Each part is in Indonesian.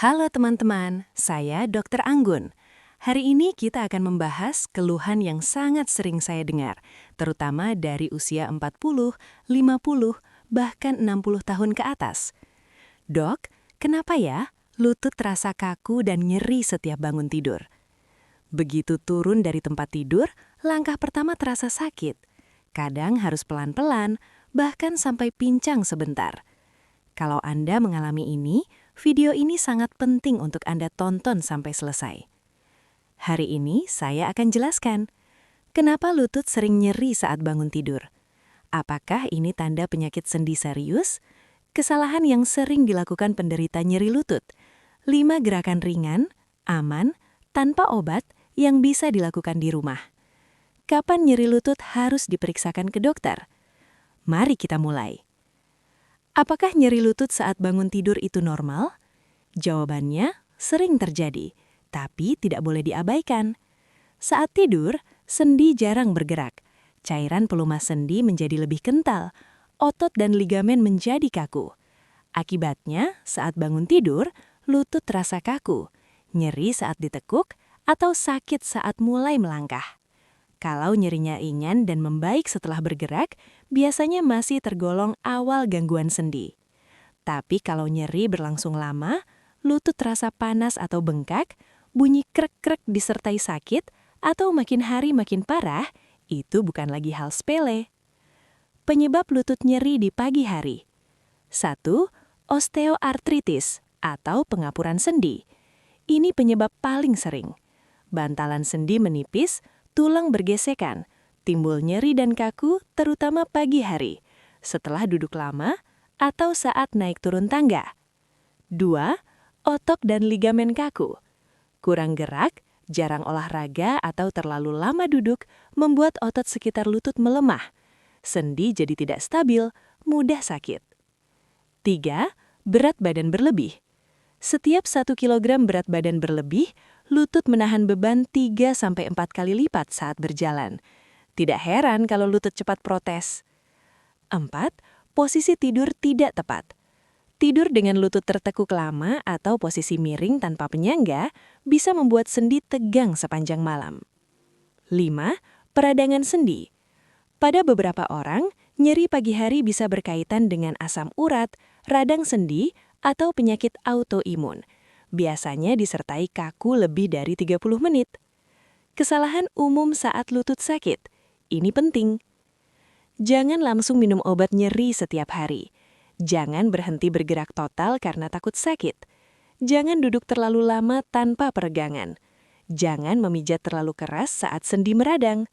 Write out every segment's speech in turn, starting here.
Halo teman-teman, saya Dr. Anggun. Hari ini kita akan membahas keluhan yang sangat sering saya dengar, terutama dari usia 40, 50, bahkan 60 tahun ke atas. Dok, kenapa ya lutut terasa kaku dan nyeri setiap bangun tidur? Begitu turun dari tempat tidur, langkah pertama terasa sakit. Kadang harus pelan-pelan, bahkan sampai pincang sebentar. Kalau Anda mengalami ini, video ini sangat penting untuk Anda tonton sampai selesai. Hari ini saya akan jelaskan kenapa lutut sering nyeri saat bangun tidur. Apakah ini tanda penyakit sendi serius? Kesalahan yang sering dilakukan penderita nyeri lutut. 5 gerakan ringan, aman, tanpa obat yang bisa dilakukan di rumah. Kapan nyeri lutut harus diperiksakan ke dokter? Mari kita mulai. Apakah nyeri lutut saat bangun tidur itu normal? Jawabannya, sering terjadi, tapi tidak boleh diabaikan. Saat tidur, sendi jarang bergerak. Cairan pelumas sendi menjadi lebih kental, otot dan ligamen menjadi kaku. Akibatnya, saat bangun tidur, lutut terasa kaku, nyeri saat ditekuk, atau sakit saat mulai melangkah. Kalau nyerinya ringan dan membaik setelah bergerak, biasanya masih tergolong awal gangguan sendi. Tapi kalau nyeri berlangsung lama, lutut terasa panas atau bengkak, bunyi krek-krek disertai sakit, atau makin hari makin parah, itu bukan lagi hal sepele. Penyebab lutut nyeri di pagi hari. 1. Osteoartritis atau pengapuran sendi. Ini penyebab paling sering. Bantalan sendi menipis, tulang bergesekan, timbul nyeri dan kaku terutama pagi hari, setelah duduk lama, atau saat naik turun tangga. 2. Otot dan ligamen kaku. Kurang gerak, jarang olahraga atau terlalu lama duduk membuat otot sekitar lutut melemah. Sendi jadi tidak stabil, mudah sakit. 3. Berat badan berlebih. Setiap 1 kilogram berat badan berlebih, lutut menahan beban 3-4 kali lipat saat berjalan. Tidak heran kalau lutut cepat protes. 4. Posisi tidur tidak tepat. Tidur dengan lutut tertekuk lama atau posisi miring tanpa penyangga bisa membuat sendi tegang sepanjang malam. 5. Peradangan sendi. Pada beberapa orang, nyeri pagi hari bisa berkaitan dengan asam urat, radang sendi, atau penyakit autoimun. Biasanya disertai kaku lebih dari 30 menit. Kesalahan umum saat lutut sakit. Ini penting. Jangan langsung minum obat nyeri setiap hari. Jangan berhenti bergerak total karena takut sakit. Jangan duduk terlalu lama tanpa peregangan. Jangan memijat terlalu keras saat sendi meradang.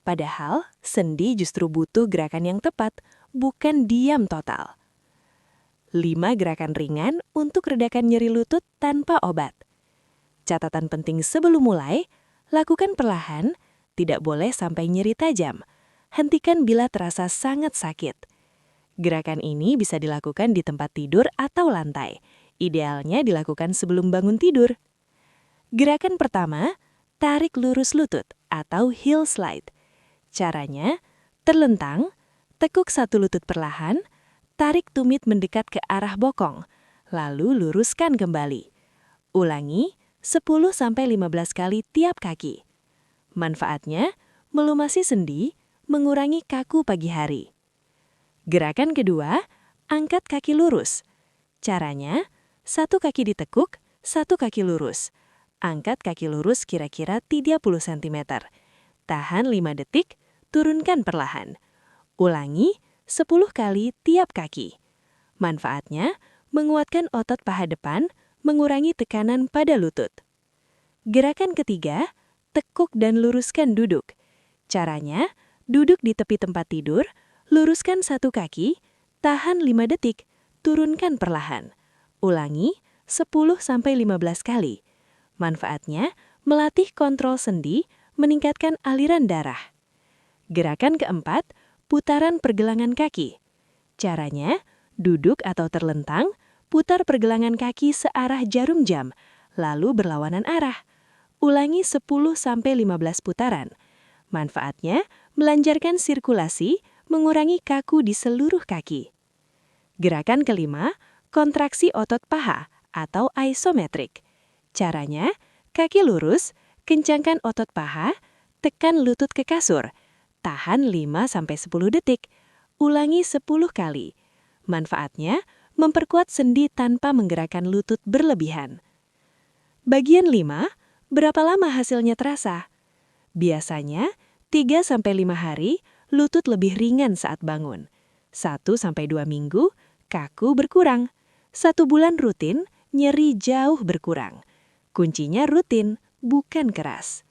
Padahal, sendi justru butuh gerakan yang tepat, bukan diam total. 5 gerakan ringan untuk redakan nyeri lutut tanpa obat. Catatan penting sebelum mulai, lakukan perlahan, tidak boleh sampai nyeri tajam. Hentikan bila terasa sangat sakit. Gerakan ini bisa dilakukan di tempat tidur atau lantai. Idealnya dilakukan sebelum bangun tidur. Gerakan pertama, tarik lurus lutut atau heel slide. Caranya, terlentang, tekuk satu lutut perlahan, tarik tumit mendekat ke arah bokong, lalu luruskan kembali. Ulangi 10-15 kali tiap kaki. Manfaatnya, melumasi sendi, mengurangi kaku pagi hari. Gerakan kedua, angkat kaki lurus. Caranya, 1 kaki ditekuk, 1 kaki lurus. Angkat kaki lurus kira-kira 30 cm. Tahan 5 detik, turunkan perlahan. Ulangi 10 kali tiap kaki. Manfaatnya, menguatkan otot paha depan, mengurangi tekanan pada lutut. Gerakan ketiga, tekuk dan luruskan duduk. Caranya, duduk di tepi tempat tidur, luruskan 1 kaki, tahan 5 detik, turunkan perlahan. Ulangi 10-15 kali. Manfaatnya, melatih kontrol sendi, meningkatkan aliran darah. Gerakan keempat, putaran pergelangan kaki. Caranya, duduk atau terlentang, putar pergelangan kaki searah jarum jam, lalu berlawanan arah. Ulangi 10-15 putaran. Manfaatnya, melancarkan sirkulasi, mengurangi kaku di seluruh kaki. Gerakan kelima, kontraksi otot paha atau isometrik. Caranya, kaki lurus, kencangkan otot paha, tekan lutut ke kasur, tahan 5-10 detik, ulangi 10 kali. Manfaatnya, memperkuat sendi tanpa menggerakkan lutut berlebihan. Bagian 5, berapa lama hasilnya terasa? Biasanya, 3-5 hari, lutut lebih ringan saat bangun. 1-2 minggu, kaku berkurang. 1 bulan rutin, nyeri jauh berkurang. Kuncinya rutin, bukan keras.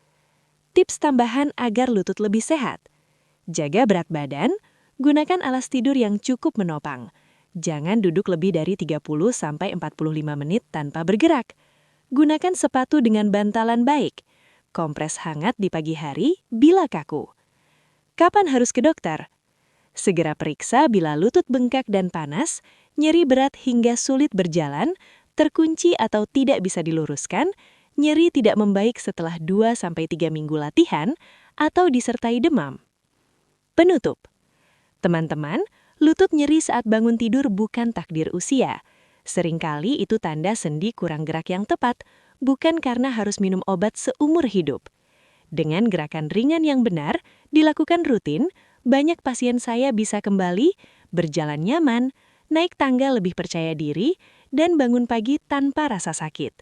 Tips tambahan agar lutut lebih sehat. Jaga berat badan, gunakan alas tidur yang cukup menopang. Jangan duduk lebih dari 30-45 menit tanpa bergerak. Gunakan sepatu dengan bantalan baik. Kompres hangat di pagi hari bila kaku. Kapan harus ke dokter? Segera periksa bila lutut bengkak dan panas, nyeri berat hingga sulit berjalan, terkunci atau tidak bisa diluruskan, nyeri tidak membaik setelah 2-3 minggu latihan, atau disertai demam. Penutup. Teman-teman, lutut nyeri saat bangun tidur bukan takdir usia. Seringkali itu tanda sendi kurang gerak yang tepat, bukan karena harus minum obat seumur hidup. Dengan gerakan ringan yang benar, dilakukan rutin, banyak pasien saya bisa kembali, berjalan nyaman, naik tangga lebih percaya diri, dan bangun pagi tanpa rasa sakit.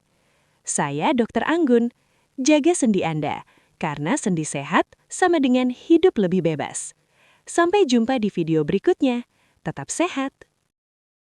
Saya Dr. Anggun, jaga sendi Anda, karena sendi sehat sama dengan hidup lebih bebas. Sampai jumpa di video berikutnya. Tetap sehat.